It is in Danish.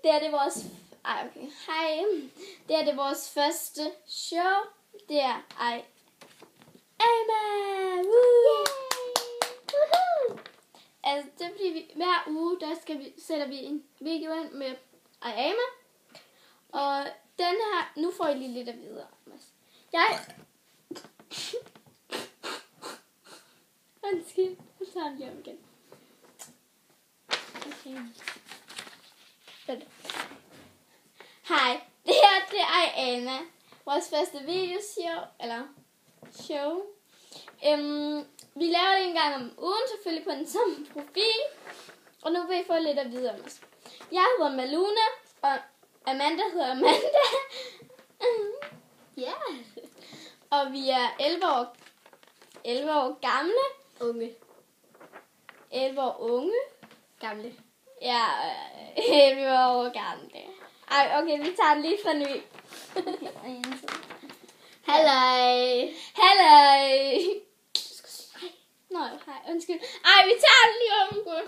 Det er det vores... Ej, okay. Hej. Det er det vores første show. Det er Emma. Woo! Altså, det bliver vi, hver uge, sætter vi en video ind med Emma. Og den her... Nu får I lige lidt at vide. Undskyld. Jeg tager den lige om igen. Okay. Hej, det er Anna. Vores første videoshow, eller show. Vi laver det en gang om ugen, selvfølgelig på den samme profil. Og nu vil I få lidt at vide om os. Jeg hedder Maluna, og Amanda hedder Amanda. Ja. Og vi er 11 år gamle. Unge. 11 år unge. Gamle. Ja, 11 år gamle. Ej, okay, vi tager den lige fra ny. Halløj. Halløj. Nå, hej, undskyld. Ej, vi tager den lige om.